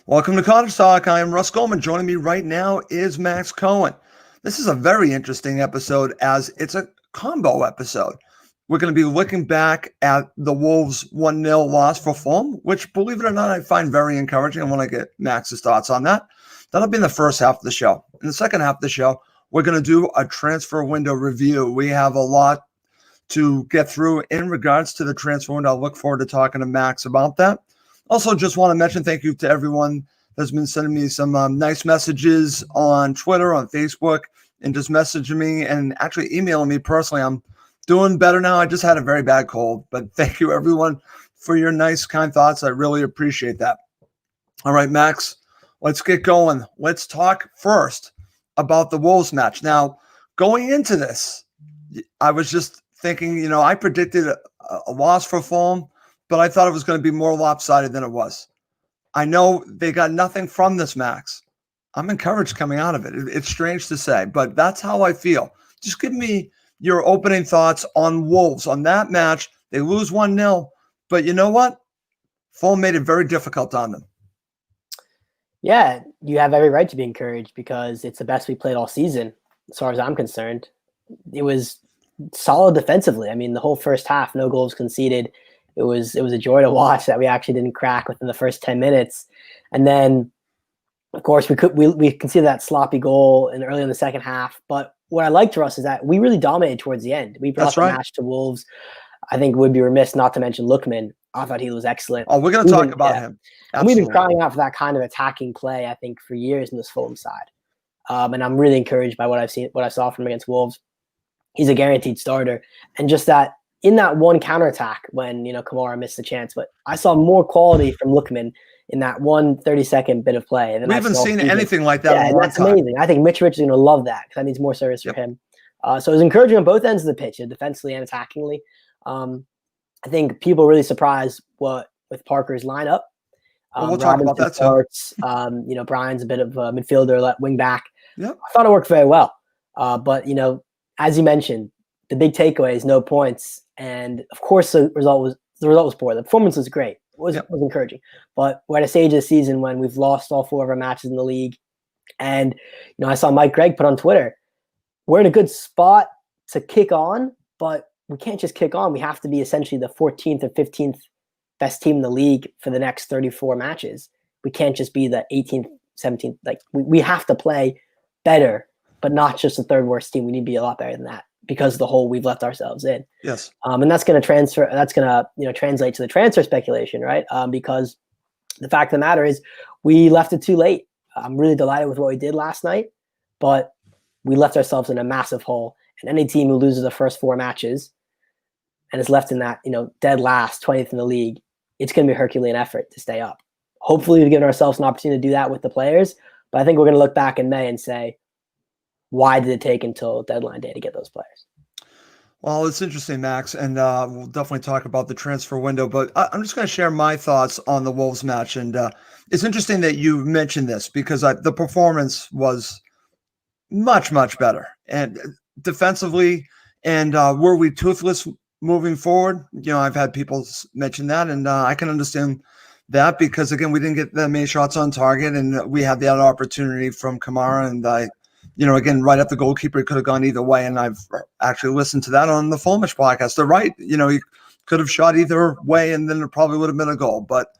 Welcome to Cottage Talk. I am Russ Goldman. Joining me right now is Max Cohen. This is a very interesting episode as it's a combo episode. We're going to be looking back at the Wolves 1-0 loss for Fulham, which, believe it or not, I find very encouraging. I want to get Max's thoughts on that. That'll be in the first half of the show. In the second half of the show, we're going to do a transfer window review. We have a lot to get through in regards to the transfer window. I look forward to talking to Max about that. Also, just want to mention thank you to everyone that's been sending me some nice messages on Twitter, on Facebook, and just messaging me and actually emailing me personally. I'm doing better now. I just had a very bad cold, but thank you, everyone, for your nice, kind thoughts. I really appreciate that. All right, Max, let's get going. Let's talk first about the Wolves match. Now, going into this, I was just thinking, I predicted a loss for Fulham, but I thought it was going to be more lopsided than it was. I know they got nothing from this, Max. I'm encouraged coming out of it. It's strange to say, but that's how I feel. Just give me your opening thoughts on Wolves, on that match. They lose 1-0, but you know what? Fulham made it very difficult on them. Yeah, you have every right to be encouraged because it's the best we played all season, as far as I'm concerned. It was solid defensively. I mean, the whole first half, no goals conceded. It was a joy to watch that we actually didn't crack within the first 10 minutes. And then, of course, we conceded that sloppy goal early in the second half. But what I liked, Russ, is that we really dominated towards the end. We brought the match to Wolves. I think it would be remiss not to mention Lookman. I thought he was excellent. Oh, we're going to talk about him. And we've been crying out for that kind of attacking play, I think, for years in this Fulham side. And I'm really encouraged by what I saw from him against Wolves. He's a guaranteed starter. And just that, in that one counterattack when, Kamara missed the chance, but I saw more quality from Lookman in that 1 30-second bit of play. And we haven't seen anything like that in a long time. That's amazing. I think Mitrovic is going to love that because that means more service for him. So it was encouraging on both ends of the pitch, defensively and attackingly. I think people were really surprised with Parker's lineup. We'll talk about that starts, Brian's a bit of a midfielder, wing back. Yep. I thought it worked very well. But, as you mentioned, the big takeaway is no points. And of course, the result was poor. The performance was great. It was encouraging. But we're at a stage of the season when we've lost all 4 of our matches in the league. And, I saw Mike Gregg put on Twitter, we're in a good spot to kick on, but we can't just kick on. We have to be essentially the 14th or 15th best team in the league for the next 34 matches. We can't just be the 18th, 17th. We have to play better, but not just the third worst team. We need to be a lot better than that because of the hole we've left ourselves in. Yes. And that's going to transfer. That's going to, translate to the transfer speculation, right? Because the fact of the matter is we left it too late. I'm really delighted with what we did last night, but we left ourselves in a massive hole. And any team who loses the first 4 matches and is left in that, dead last, 20th in the league, it's going to be a Herculean effort to stay up. Hopefully we've given ourselves an opportunity to do that with the players, but I think we're going to look back in May and say, why did it take until deadline day to get those players? Well, it's interesting, Max, and we'll definitely talk about the transfer window, but I'm just going to share my thoughts on the Wolves match. And it's interesting that you mentioned this because the performance was much, much better. And defensively, and were we toothless moving forward? I've had people mention that, and I can understand that because, again, we didn't get that many shots on target, and we had that opportunity from Kamara, and again, right up the goalkeeper, it could have gone either way, and I've actually listened to that on the Fulhamish podcast. They're right. He could have shot either way, and then it probably would have been a goal, but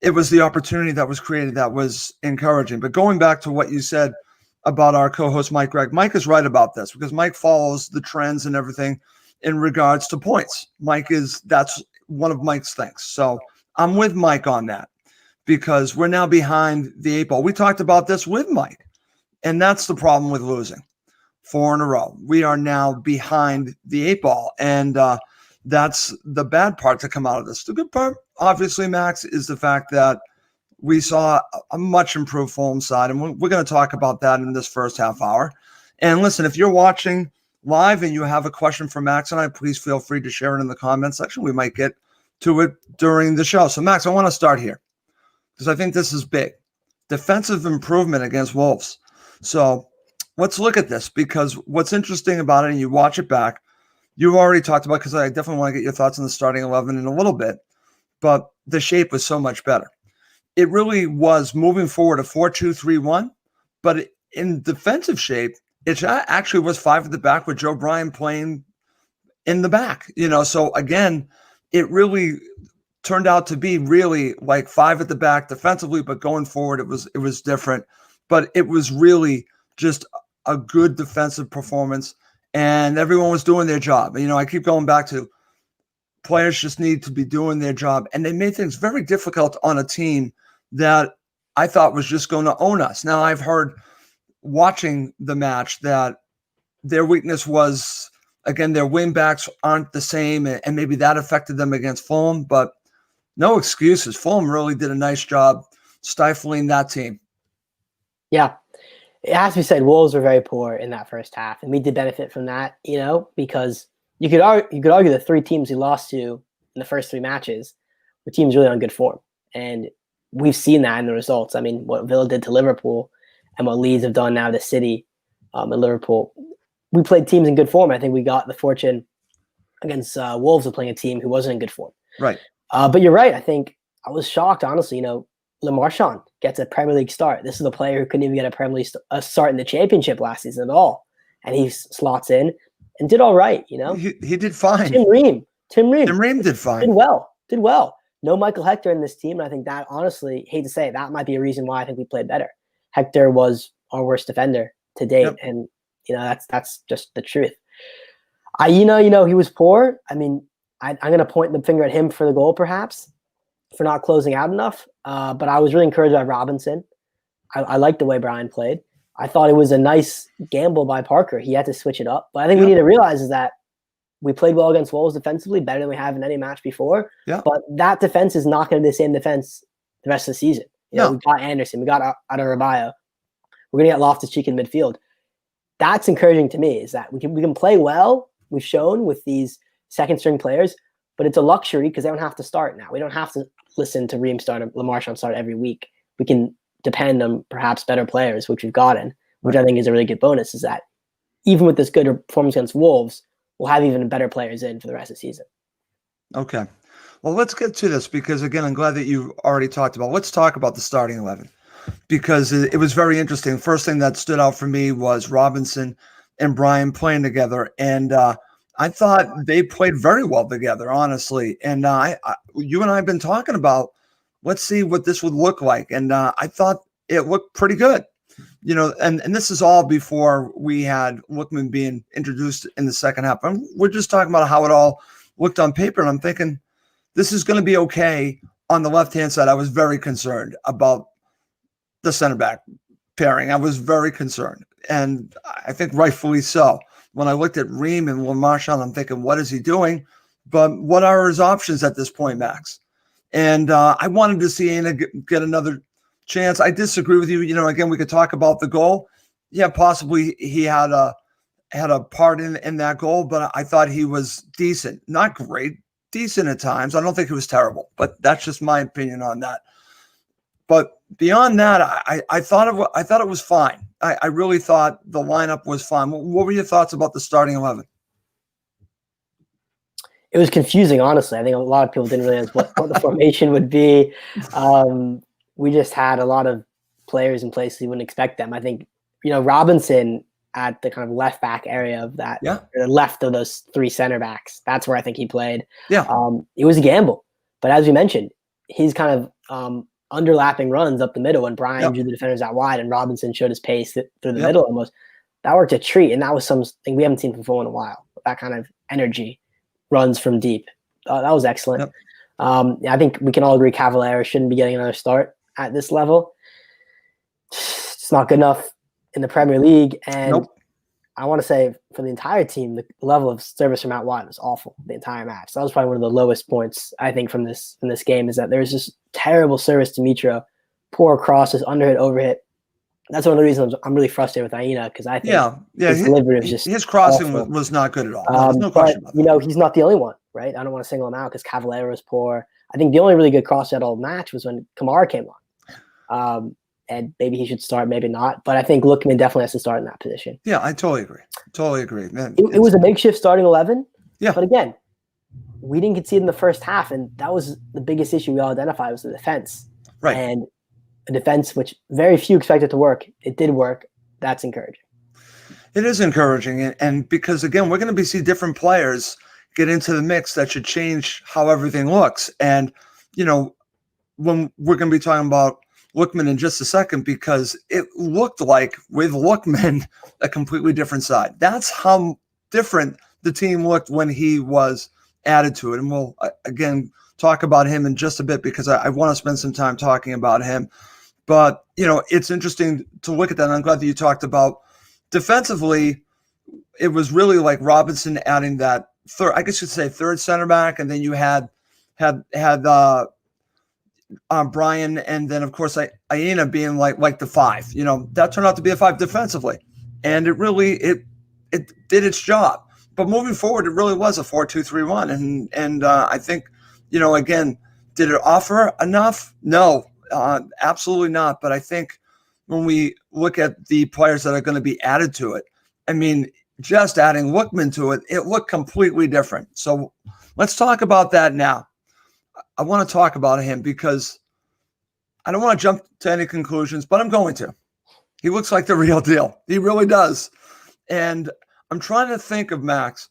it was the opportunity that was created that was encouraging. But going back to what you said about our co-host Mike Gregg, Mike is right about this because Mike follows the trends and everything in regards to points. That's one of Mike's things. So I'm with Mike on that because we're now behind the 8 ball. We talked about this with Mike, and that's the problem with losing 4 in a row. We are now behind the 8 ball, and that's the bad part to come out of this. The good part, obviously, Max, is the fact that we saw a much improved Fulham side, and we're going to talk about that in this first half hour. And listen, if you're watching live and you have a question for Max and I, please feel free to share it in the comment section. We might get to it during the show. So, Max, I want to start here because I think this is big. Defensive improvement against Wolves. So let's look at this because what's interesting about it, and you watch it back, you already talked about, because I definitely want to get your thoughts on the starting 11 in a little bit, but the shape was so much better. it really was moving forward a 4-2-3-1, but in defensive shape, it actually was five at the back with Joe Bryan playing in the back. So again, it really turned out to be really like five at the back defensively, but going forward, it was different. But it was really just a good defensive performance, and everyone was doing their job. I keep going back to players just need to be doing their job, and they made things very difficult on a team that I thought was just going to own us. Now, I've heard watching the match that their weakness was, again, their wing backs aren't the same, and maybe that affected them against Fulham, but no excuses. Fulham really did a nice job stifling that team. Yeah. It has to be said, Wolves were very poor in that first half, and we did benefit from that, because you could argue the three teams we lost to in the first three matches were teams really on good form. And we've seen that in the results. I mean, what Villa did to Liverpool and what Leeds have done now to City and Liverpool. We played teams in good form. I think we got the fortune against Wolves of playing a team who wasn't in good form. Right. But you're right. I think I was shocked, honestly. Le Marchand gets a Premier League start. This is a player who couldn't even get a Premier League start in the Championship last season at all. And he slots in and did all right, He did fine. Tim Ream did fine. Did well. No Michael Hector in this team, and I think that, honestly, hate to say it, that might be a reason why I think we played better. Hector was our worst defender to date, Yep. and that's just the truth. He was poor. I mean, I'm going to point the finger at him for the goal, perhaps, for not closing out enough. But I was really encouraged by Robinson. I liked the way Brian played. I thought it was a nice gamble by Parker. He had to switch it up. But I think we need to realize is that we played well against Wolves defensively, better than we have in any match before. Yeah. But that defense is not going to be the same defense the rest of the season. We got Anderson. We got Adebayo. We're going to get Loftus-Cheek in midfield. That's encouraging to me, is that we can play well. We've shown with these second-string players, but it's a luxury because they don't have to start now. We don't have to listen to Ream start or Le Marchand start every week. We can depend on perhaps better players, which we've gotten, which I think is a really good bonus, is that even with this good performance against Wolves, we'll have even better players in for the rest of the season. Okay. Well, let's get to this because, again, I'm glad that you already talked about. Let's talk about the starting 11 because it was very interesting. First thing that stood out for me was Robinson and Brian playing together, and I thought they played very well together, honestly. And you and I have been talking about, let's see what this would look like, and I thought it looked pretty good. And this is all before we had Lookman being introduced in the second half. And we're just talking about how it all looked on paper, and I'm thinking this is going to be okay. On the left-hand side, I was very concerned about the center back pairing. I was very concerned, and I think rightfully so. When I looked at Ream and Le Marchand, I'm thinking, what is he doing? But what are his options at this point, Max? And I wanted to see Ana get another chance. I disagree with you. Again, we could talk about the goal. Yeah, possibly he had a part in that goal, but I thought he was decent. Not great, decent at times. I don't think he was terrible, but that's just my opinion on that. But beyond that, I thought it was fine. I really thought the lineup was fine. What were your thoughts about the starting 11? It was confusing, honestly. I think a lot of people didn't realize what the formation would be. We just had a lot of players in place you wouldn't expect them. I think, Robinson at the kind of left back area of that, or left of those three center backs. That's where I think he played. Yeah. It was a gamble. But as we mentioned, his kind of underlapping runs up the middle when Brian drew the defenders out wide and Robinson showed his pace through the middle almost. That worked a treat, and that was something we haven't seen from Fulham in a while. That kind of energy, runs from deep. That was excellent. I think we can all agree Cavallero shouldn't be getting another start at this level. It's not good enough in the Premier League, and I want to say for the entire team, the level of service from out wide was awful the entire match. That was probably one of the lowest points I think from this game, is that there was just terrible service to Mitro, poor crosses, underhit, overhit. That's one of the reasons I'm really frustrated with Aina, because I think his delivery was just his crossing was not good at all. There's no question about that. He's not the only one, right? I don't want to single him out because Cavallero was poor. I think the only really good cross that whole match was when Kamara came on. And maybe he should start, maybe not. But I think Lookman definitely has to start in that position. Yeah, I totally agree. Man, it was a makeshift starting 11. Yeah. But again, we didn't concede in the first half, and that was the biggest issue we all identified was the defense. Right. and a defense which very few expected to work. It did work. That's encouraging. It is encouraging, and because again, we're going to be see different players get into the mix that should change how everything looks. And you know, when we're going to be talking about Lookman in just a second, because it looked like with Lookman a completely different side. That's how different the team looked when he was added to it. And we'll again talk about him in just a bit because I want to spend some time talking about him. But you know, it's interesting to look at that. And I'm glad that you talked about defensively. It was really like Robinson adding that third, I guess you'd say third center back, and then you had Brian, and then of course Aina being like the five. You know, that turned out to be a five defensively, and it did its job. But moving forward, it really was a 4-2-3-1, and I think, you know, again, did it offer enough? No, absolutely not. But I think when we look at the players that are going to be added to it, I mean, just adding Lookman to it, it looked completely different. So let's talk about that now. I want to talk about him because I don't want to jump to any conclusions, but I'm going to. He looks like the real deal. He really does. And I'm trying to think of Max,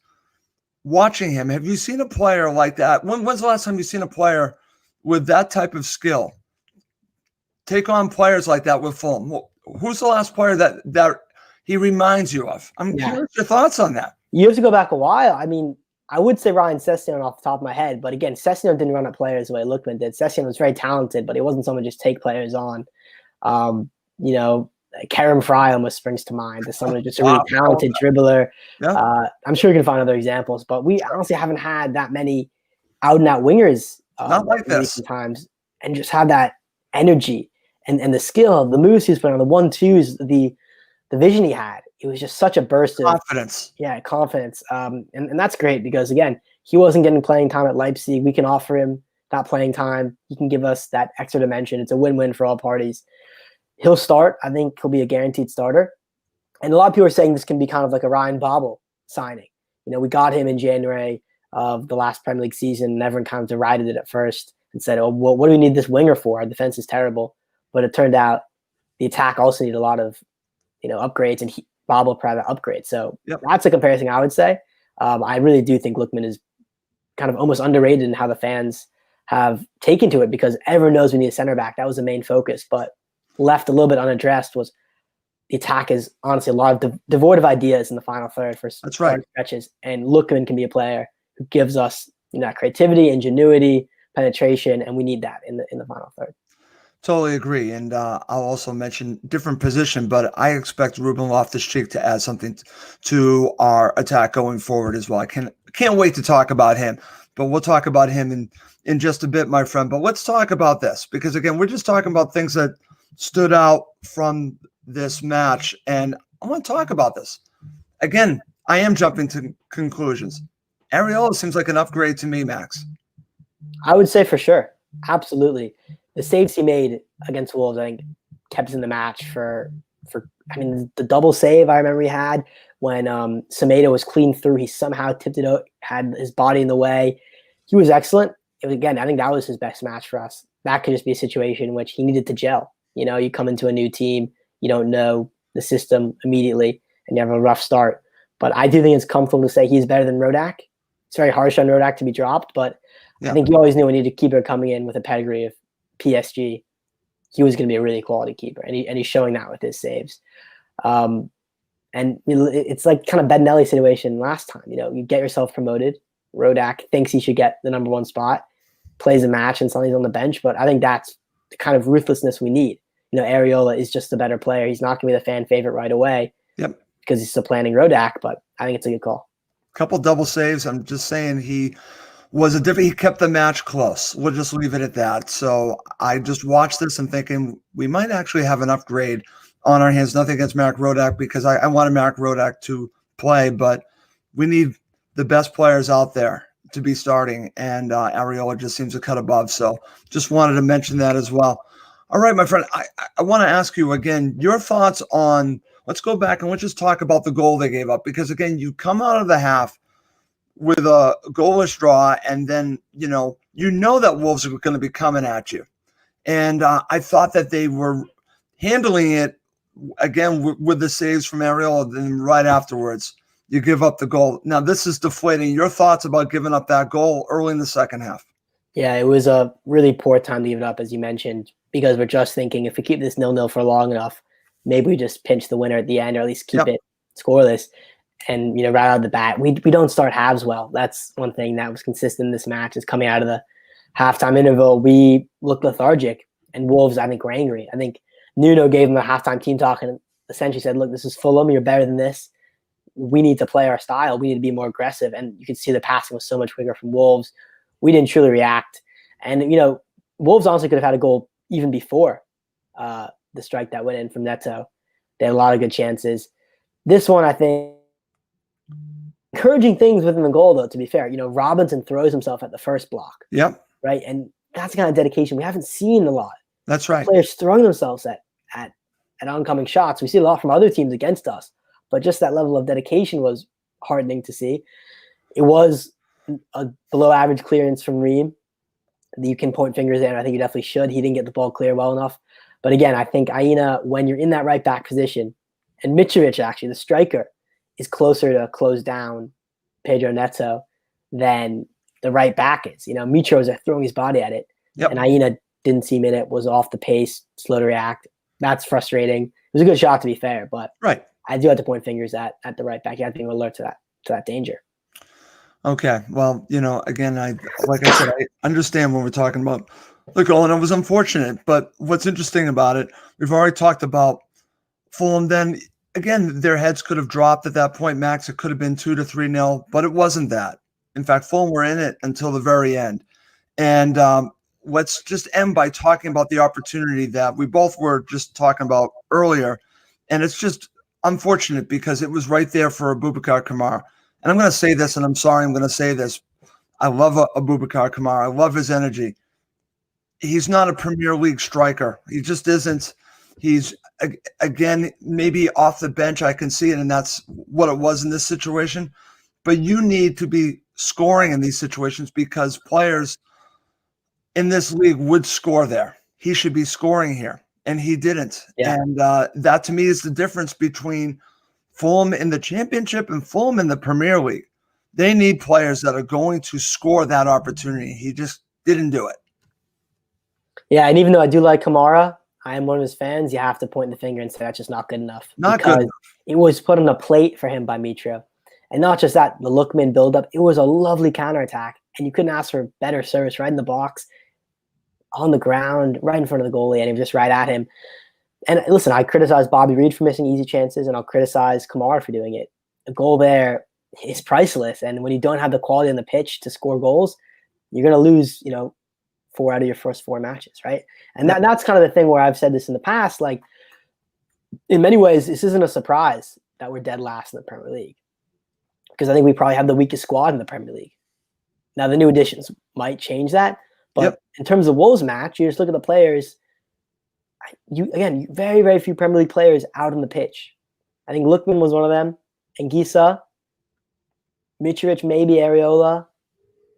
watching him. Have you seen a player like that? When's the last time you've seen a player with that type of skill take on players like that with Fulham? Who's the last player that he reminds you of? I'm curious your thoughts on that. You have to go back a while. I mean, I would say Ryan Sessegnon off the top of my head, but again, Sessegnon didn't run at players the way Lookman did. Sessegnon was very talented, but he wasn't someone to just take players on. You know, Kerem Fry almost springs to mind as someone who's just a really talented dribbler. Yeah. I'm sure you can find other examples, but we honestly haven't had that many out-and-out wingers not like in this recent times, and just have that energy and the skill, the moves he was playing on, the 1-2s, the vision he had. It was just such a burst of confidence. Yeah, confidence. And that's great because, again, he wasn't getting playing time at Leipzig. We can offer him that playing time. He can give us that extra dimension. It's a win-win for all parties. He'll start. I think he'll be a guaranteed starter. And a lot of people are saying this can be kind of like a Ryan Babel signing. You know, we got him in January of the last Premier League season, and everyone kind of derided it at first and said, oh, well, what do we need this winger for? Our defense is terrible. But it turned out the attack also needed a lot of, you know, upgrades, and Babel private upgrade. So that's a comparison I would say. I really do think Lookman is kind of almost underrated in how the fans have taken to it, because everyone knows we need a center back. That was the main focus, but left a little bit unaddressed was the attack is honestly a lot of devoid of ideas in the final third for stretches. And Lookman can be a player who gives us, you know, that creativity, ingenuity, penetration, and we need that in the final third. Totally agree. And I'll also mention different position, but I expect Ruben Loftus-Cheek to add something to our attack going forward as well. I can't wait to talk about him, but we'll talk about him in just a bit, my friend. But let's talk about this, because again, we're just talking about things that stood out from this match. And I want to talk about this. Again, I am jumping to conclusions. Areola seems like an upgrade to me, Max. I would say for sure. Absolutely. The saves he made against Wolves, I think, kept us in the match for I mean, the double save I remember he had when Semedo was clean through. He somehow tipped it out, had his body in the way. He was excellent. Again, I think that was his best match for us. That could just be a situation in which he needed to gel. You know, you come into a new team, you don't know the system immediately, and you have a rough start. But I do think it's comfortable to say he's better than Rodak. It's very harsh on Rodak to be dropped, but I think you always knew when you needed a keeper coming in with a pedigree of PSG, he was going to be a really quality keeper, and he's showing that with his saves. And it's like kind of Bednelli situation last time. You know, you get yourself promoted. Rodak thinks he should get the number one spot, plays a match, and suddenly he's on the bench. But I think that's the kind of ruthlessness we need. You know, Areola is just a better player. He's not going to be the fan favorite right away. Yep. Because he's still planning Rodak, but I think it's a good call. Couple double saves. I'm just saying he kept the match close. We'll just leave it at that. So I just watched this and thinking we might actually have an upgrade on our hands. Nothing against Marek Rodak, because I wanted Marek Rodak to play, but we need the best players out there to be starting, and Areola just seems to cut above. So just wanted to mention that as well. All right, my friend, I want to ask you again, your thoughts on, let's go back and let's just talk about the goal they gave up, because again, you come out of the half with a goalless draw, and then you know that Wolves are going to be coming at you, And I thought that they were handling it again with the saves from Ariel. Then right afterwards, you give up the goal. Now this is deflating. Your thoughts about giving up that goal early in the second half? Yeah, it was a really poor time to give it up, as you mentioned, because we're just thinking if we keep this 0-0 for long enough, maybe we just pinch the winner at the end, or at least keep it scoreless. And right out of the bat, we don't start halves well. That's one thing that was consistent in this match. Is coming out of the halftime interval, we looked lethargic, and Wolves, I think, were angry. I think Nuno gave them a halftime team talk and essentially said, "Look, this is Fulham. You're better than this. We need to play our style. We need to be more aggressive." And you could see the passing was so much quicker from Wolves. We didn't truly react. And, Wolves honestly could have had a goal even before the strike that went in from Neto. They had a lot of good chances. This one, I think, encouraging things within the goal, though, to be fair. Robinson throws himself at the first block. Yep. Right? And that's the kind of dedication we haven't seen a lot. That's right. Players throwing themselves at oncoming shots. We see a lot from other teams against us. But just that level of dedication was heartening to see. It was a below-average clearance from Ream. You can point fingers at, and I think you definitely should. He didn't get the ball clear well enough. But again, I think Aina, when you're in that right back position, and Mitrovic, actually, the striker, is closer to close down Pedro Neto than the right back is. Mitro is throwing his body at it, and Aina didn't seem in it, was off the pace, slow to react. That's frustrating. It was a good shot, to be fair, but I do have to point fingers at the right back. You have to be alert to that danger. Okay. Well, again, like I said, I understand when we're talking about the goal, and it was unfortunate. But what's interesting about it, we've already talked about Fulham. Then again, their heads could have dropped at that point, Max. It could have been 2-3-0, but it wasn't that. In fact, Fulham were in it until the very end. And let's just end by talking about the opportunity that we both were just talking about earlier. And it's just unfortunate because it was right there for Abubakar Kamara. And I'm going to say this, and I'm sorry I'm going to say this. I love Abubakar Kamara. I love his energy. He's not a Premier League striker. He just isn't. He's, again, maybe off the bench. I can see it, and that's what it was in this situation. But you need to be scoring in these situations because players in this league would score there. He should be scoring here, and he didn't. Yeah. And that, to me, is the difference between Fulham in the Championship and Fulham in the Premier League. They need players that are going to score that opportunity. He just didn't do it. Yeah, and even though I do like Kamara, I am one of his fans, you have to point the finger and say that's just not good enough. Not good enough. It was put on a plate for him by Mitro. And not just that, the Lookman build-up, it was a lovely counterattack. And you couldn't ask for better service right in the box, on the ground, right in front of the goalie, and he was just right at him. And listen, I criticize Bobby Reed for missing easy chances, and I'll criticize Kamara for doing it. A goal there is priceless, and when you don't have the quality on the pitch to score goals, you're going to lose, 4 out of your first 4 matches, right? And that's kind of the thing where I've said this in the past. Like, in many ways, this isn't a surprise that we're dead last in the Premier League, because I think we probably have the weakest squad in the Premier League. Now, the new additions might change that, but in terms of Wolves match, you just look at the players. Very, very few Premier League players out on the pitch. I think Lookman was one of them, and Gisa, Mitrovic, maybe Areola.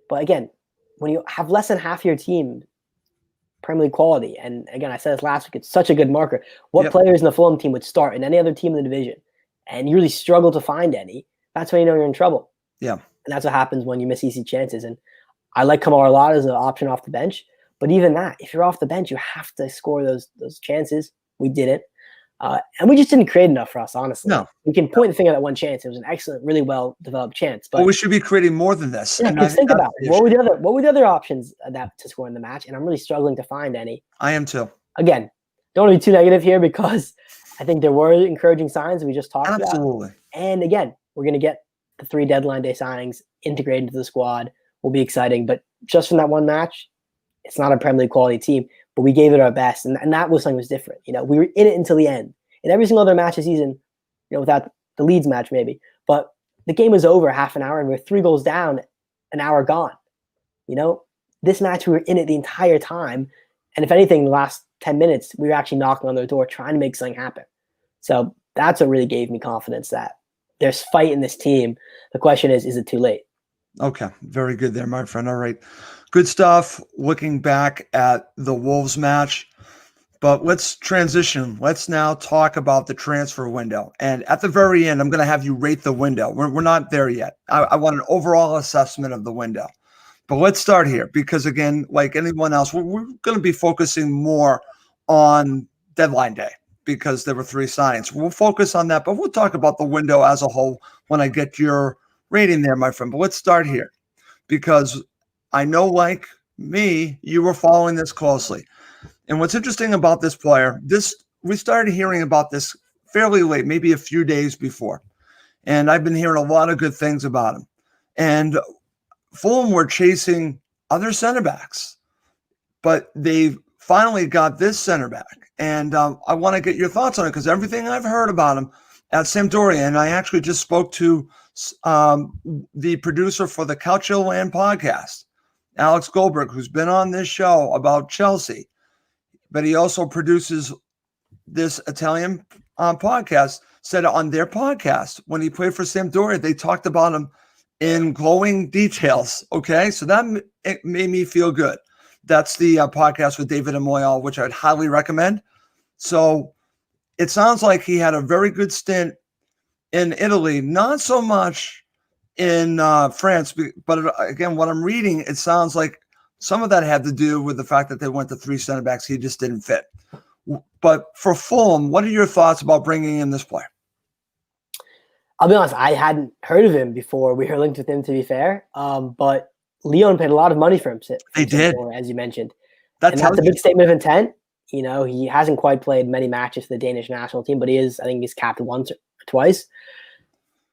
But again, when you have less than half your team Premier League quality, and again, I said this last week, it's such a good marker. What players in the Fulham team would start in any other team in the division? And you really struggle to find any. That's when you know you're in trouble. Yeah. And that's what happens when you miss easy chances. And I like Kamara a lot as an option off the bench. But even that, if you're off the bench, you have to score those chances. We didn't. And we just didn't create enough for us, honestly. No. We can point the finger at that one chance. It was an excellent, really well-developed chance. But we should be creating more than this. Yeah, because think about it. What were the other options to score in the match? And I'm really struggling to find any. I am too. Again, don't want to be too negative here because I think there were encouraging signs we just talked about. Absolutely. And again, we're going to get the 3 deadline day signings integrated into the squad. Will be exciting. But just from that one match, it's not a Premier League quality team, but we gave it our best. And that was something was different. We were in it until the end. In every single other match this season, without the Leeds match maybe, but the game was over half an hour and we were 3 goals down, an hour gone. This match, we were in it the entire time. And if anything, the last 10 minutes, we were actually knocking on their door, trying to make something happen. So that's what really gave me confidence that there's fight in this team. The question is it too late? Okay. Very good there, my friend. All right. Good stuff looking back at the Wolves match. But let's transition. Let's now talk about the transfer window. And at the very end, I'm going to have you rate the window. We're not there yet. I want an overall assessment of the window. But let's start here because, again, like anyone else, we're going to be focusing more on deadline day because there were 3 signings. We'll focus on that, but we'll talk about the window as a whole when I get your rating there, my friend. But let's start here because I know, like me, you were following this closely. And what's interesting about this player, we started hearing about this fairly late, maybe a few days before. And I've been hearing a lot of good things about him. And Fulham were chasing other center backs, but they finally got this center back. And I want to get your thoughts on it because everything I've heard about him at Sampdoria, and I actually just spoke to the producer for the Calcio Land podcast, Alex Goldberg, who's been on this show about Chelsea. But he also produces this Italian podcast, said on their podcast when he played for Sampdoria, they talked about him in glowing details. Okay, so it made me feel good. That's the podcast with David and Moyal, which I'd highly recommend. So it sounds like he had a very good stint in Italy, not so much in France. But again, what I'm reading, it sounds like some of that had to do with the fact that they went to 3 center backs. He just didn't fit. But for Fulham, what are your thoughts about bringing in this player? I'll be honest, I hadn't heard of him before we were linked with him, to be fair. But Lyon paid a lot of money for him. They did, as you mentioned. That's a big statement of intent. You know, he hasn't quite played many matches for the Danish national team, but I think he's capped once or twice.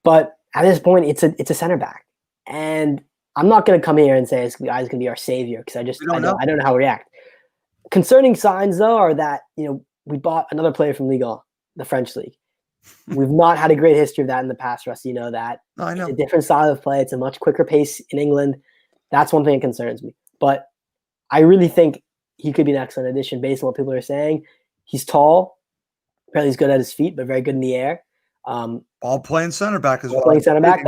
But at this point, it's a center back. And I'm not going to come here and say this guy's going to be our savior because I don't know how to react. Concerning signs, though, are that, we bought another player from Ligue 1, the French league. We've not had a great history of that in the past, Russ. You know that. I know. It's a different style of play. It's a much quicker pace in England. That's one thing that concerns me. But I really think he could be an excellent addition based on what people are saying. He's tall. Apparently he's good at his feet, but very good in the air. Ball playing center back as well. Playing center back.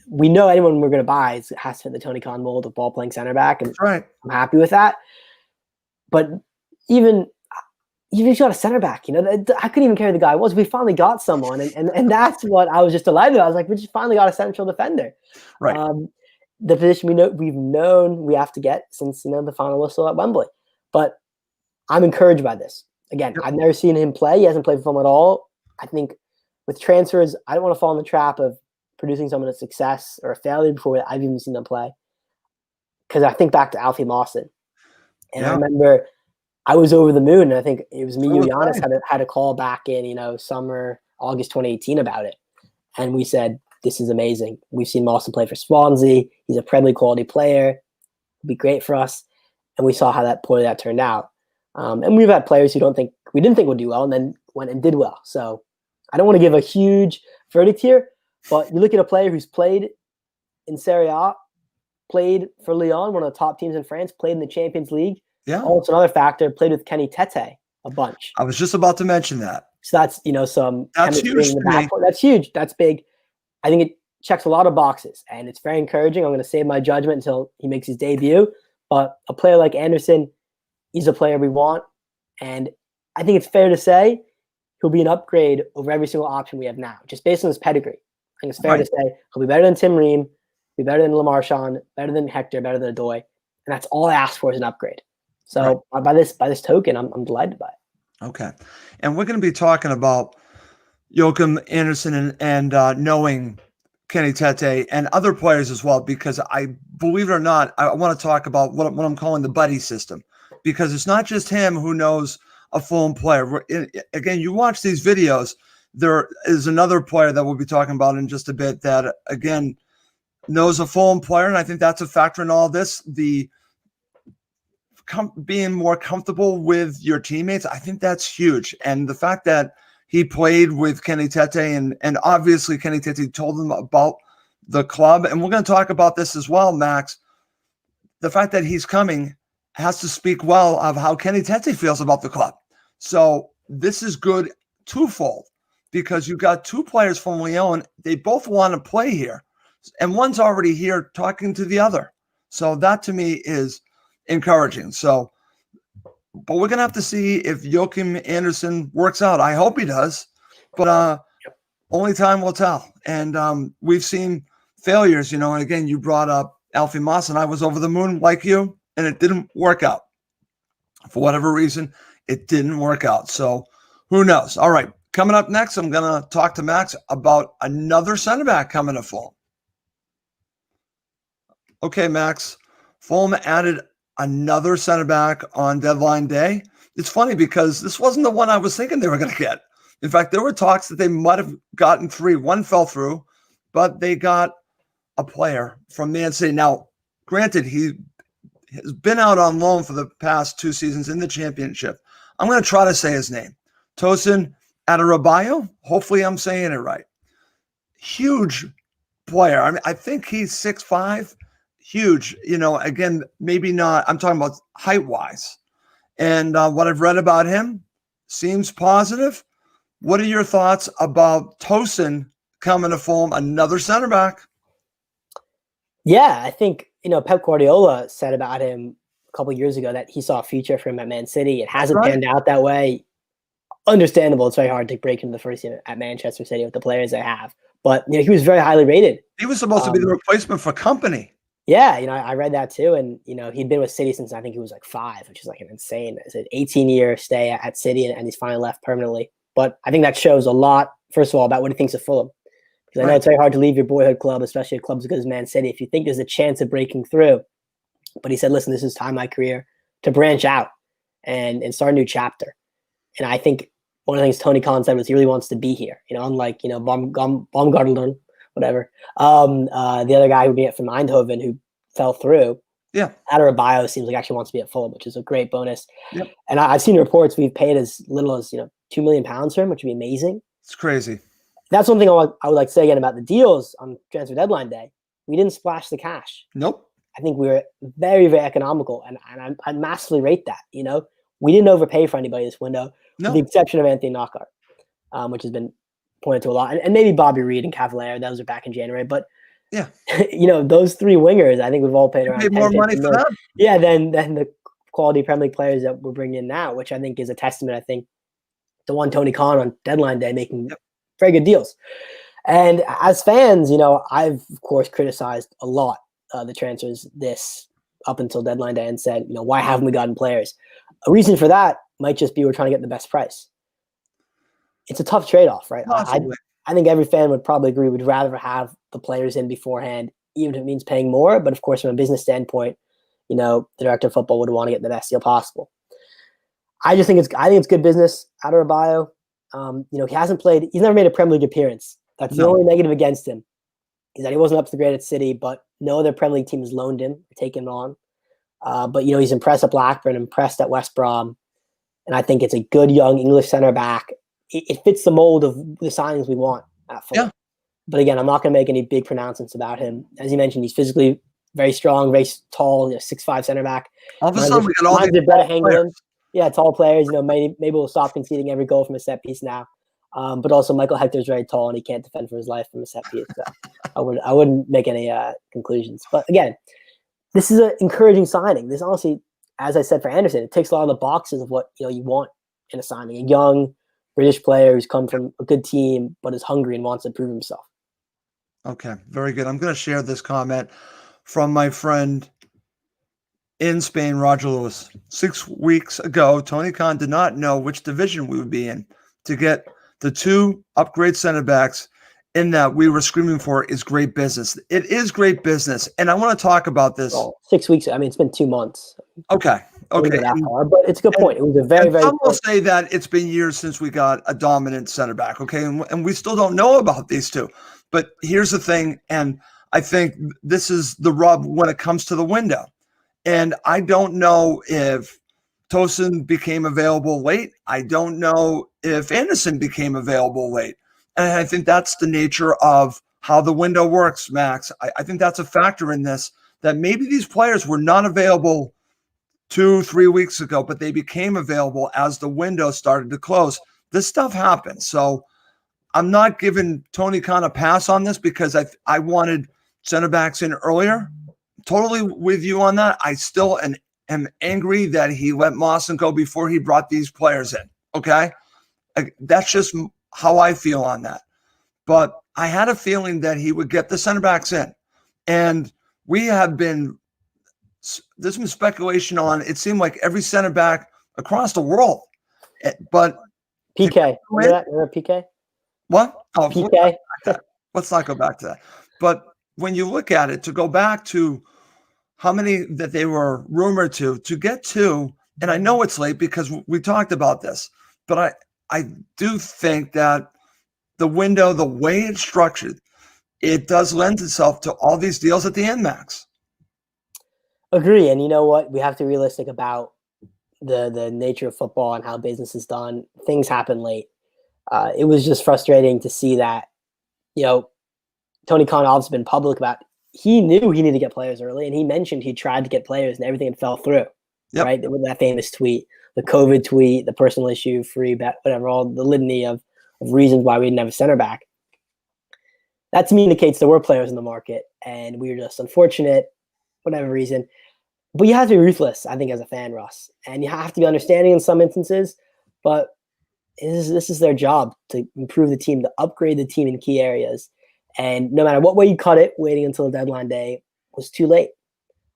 We know anyone we're going to buy has to fit the Tony Khan mold of ball playing center back, and that's right. I'm happy with that. But even if you got a center back, I couldn't even care who the guy was. We finally got someone, and that's what I was just delighted with. I was like, we just finally got a central defender. Right. The position we've known we have to get since the final whistle at Wembley. But I'm encouraged by this. Again, I've never seen him play. He hasn't played for Fulham at all. I think with transfers, I don't want to fall in the trap of producing someone a success or a failure before I've even seen them play. Because I think back to Alfie Mawson. And I remember I was over the moon. And I think it was me, you, Giannis had a call back in, summer, August 2018 about it. And we said, this is amazing. We've seen Mawson play for Swansea. He's a Premier League quality player. It'd be great for us. And we saw how poorly that turned out. And we've had players who we didn't think would do well and then went and did well. So I don't want to give a huge verdict here, but you look at a player who's played in Serie A, played for Lyon, one of the top teams in France, played in the Champions League. Yeah. Also another factor, played with Kenny Tete a bunch. I was just about to mention that. So that's, some that's huge in the backcourt. That's huge. That's big. I think it checks a lot of boxes, and it's very encouraging. I'm going to save my judgment until he makes his debut. But a player like Anderson, he's a player we want. And I think it's fair to say he'll be an upgrade over every single option we have now, just based on his pedigree. I think it's fair to say he'll be better than Tim Ream, be better than Lamarchand, better than Hector, better than Adoy. And that's all I ask for is an upgrade. So by this token, I'm delighted by it. Okay. And we're going to be talking about Joachim Andersen and knowing Kenny Tete and other players as well, because I believe it or not, I want to talk about what I'm calling the buddy system, because it's not just him who knows a Fulham player. Again, you watch these videos, there is another player that we'll be talking about in just a bit that, again, knows a Fulham player, and I think that's a factor in all this. Being more comfortable with your teammates, I think that's huge. And the fact that he played with Kenny Tete, and obviously Kenny Tete told him about the club, and we're going to talk about this as well, Max. The fact that he's coming has to speak well of how Kenny Tete feels about the club. So this is good twofold, because you've got 2 players from Lyon. They both want to play here, and one's already here talking to the other. So that to me is encouraging. So, but we're gonna have to see if Joachim Anderson works out. I hope he does, but only time will tell. And we've seen failures, you know. And again, you brought up Alfie Moss, and I was over the moon like you, and it didn't work out for whatever reason. It didn't work out. So who knows? All right, coming up next, I'm gonna talk to Max about another center back coming to Fulham. Okay, Max, Fulham added another center back on deadline day. It's funny because this wasn't the one I was thinking they were going to get. In fact, there were talks that they might have gotten 3. One fell through, but they got a player from Man City. Now, granted, he has been out on loan for the past 2 seasons in the championship. I'm going to try to say his name. Tosin Adarabioyo. Hopefully I'm saying it right. Huge player. I mean, I think he's 6'5", huge. You know, again, maybe not. I'm talking about height-wise. And what I've read about him seems positive. What are your thoughts about Tosin coming to Fulham, another center back? Yeah, I think, Pep Guardiola said about him a couple of years ago that he saw a future for him at Man City. It hasn't panned out that way. Understandable. It's very hard to break into the first team at Manchester City with the players they have. But, he was very highly rated. He was supposed to be the replacement for Company. Yeah, I read that too. And, he'd been with City since I think he was like 5, which is like an insane. It's an 18-year stay at City, and he's finally left permanently. But I think that shows a lot, first of all, about what he thinks of Fulham. Because I know it's very hard to leave your boyhood club, especially a club as good as Man City, if you think there's a chance of breaking through. But he said, listen, this is time in my career to branch out and start a new chapter. And I think one of the things Tony Khan said was he really wants to be here. Unlike, Baumgartner, whatever. The other guy who be from Eindhoven who fell through. Yeah. Adarabioyo seems like actually wants to be at Fulham, which is a great bonus. Yep. And I've seen reports we've paid as little as, £2 million for him, which would be amazing. It's crazy. That's one thing I would like to say again about the deals on transfer deadline day. We didn't splash the cash. Nope. I think we were very, very economical, and I massively rate that. We didn't overpay for anybody this window, with the exception of Anthony Knockaert, which has been pointed to a lot, and maybe Bobby Reed and Cavalier. Those are back in January, but yeah, those 3 wingers, I think we've all paid around paid more money for them. Yeah, than the quality Premier League players that we're bringing in now, which I think is a testament. I think to one Tony Khan on deadline day making very good deals. And as fans, I've of course criticized a lot the transfers this up until deadline day and said, why haven't we gotten players? A reason for that might just be we're trying to get the best price. It's a tough trade-off, right? I think every fan would probably agree we'd rather have the players in beforehand, even if it means paying more. But of course, from a business standpoint, the director of football would want to get the best deal possible. I think it's good business. Adarabioyo, he hasn't played. He's never made a Premier League appearance. That's the only negative against him, is that he wasn't up to the grade at City, but no other Premier League team has loaned him, taken him on. But he's impressed at Blackburn, impressed at West Brom, and I think it's a good young English center back. It fits the mold of the signings we want at Fulham. Yeah. But again, I'm not going to make any big pronouncements about him. As you mentioned, he's physically very strong, very tall, 6'5" center back. All of a sudden, we got all these tall players. Yeah, tall players. Maybe we'll stop conceding every goal from a set piece now. But also, Michael Hector's very tall, and he can't defend for his life from a set piece. So I wouldn't make any conclusions. But again, this is an encouraging signing. This honestly, as I said for Anderson, it ticks a lot of the boxes of what you want in a signing. A young British player who's come from a good team but is hungry and wants to prove himself. Okay, very good. I'm going to share this comment from my friend in Spain, Roger Lewis. 6 weeks ago, Tony Khan did not know which division we would be in to get the 2 upgrade center backs in that we were screaming for is great business. It is great business. And I want to talk about this. Well, 6 weeks. I mean, it's been 2 months. Okay. But it's a good point. It was a very, very. Some will say that it's been years since we got a dominant center back. Okay, and we still don't know about these 2. But here's the thing, and I think this is the rub when it comes to the window. And I don't know if Tosin became available late. I don't know if Anderson became available late. And I think that's the nature of how the window works, Max. I think that's a factor in this, that maybe these players were not available 2-3 weeks ago, but they became available as the window started to close. This stuff happens. So I'm not giving Tony Khan a pass on this because I wanted center backs in earlier. Totally with you on that. I still am angry that he let Mawson go before he brought these players in. Okay. That's just how I feel on that. But I had a feeling that he would get the center backs in. And we have been, there's some speculation on, it seemed like every center back across the world. But PK. Remember PK? What? Oh, PK. Let's not go back to that. But when you look at it, to go back to how many that they were rumored to get to, and I know it's late because we talked about this, but I do think that the window, the way it's structured, it does lend itself to all these deals at the end, Max. Agree. And you know what? We have to be realistic about the nature of football and how business is done. Things happen late. It was just frustrating to see that, Tony Khan has been public about, he knew he needed to get players early, and he mentioned he tried to get players and everything fell through, right? With that famous tweet, the COVID tweet, the personal issue, free bet, whatever, all the litany of reasons why we didn't have a center back. That to me indicates there were players in the market, and we were just unfortunate, whatever reason. But you have to be ruthless, I think, as a fan, Russ, and you have to be understanding in some instances, but this is their job to improve the team, to upgrade the team in key areas. And no matter what way you cut it, waiting until the deadline day was too late.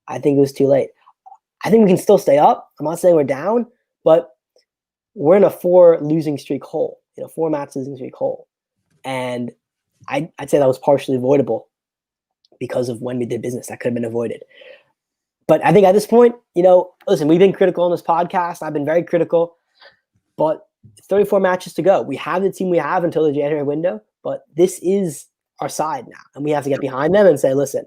I think it was too late. I think we can still stay up. I'm not saying we're down, but we're in a 4 losing streak hole, 4 match losing streak hole. And I'd say that was partially avoidable because of when we did business. That could have been avoided. But I think at this point, listen, we've been critical on this podcast. I've been very critical, but 34 matches to go. We have the team we have until the January window, but this is our side now, and we have to get behind them and say, listen,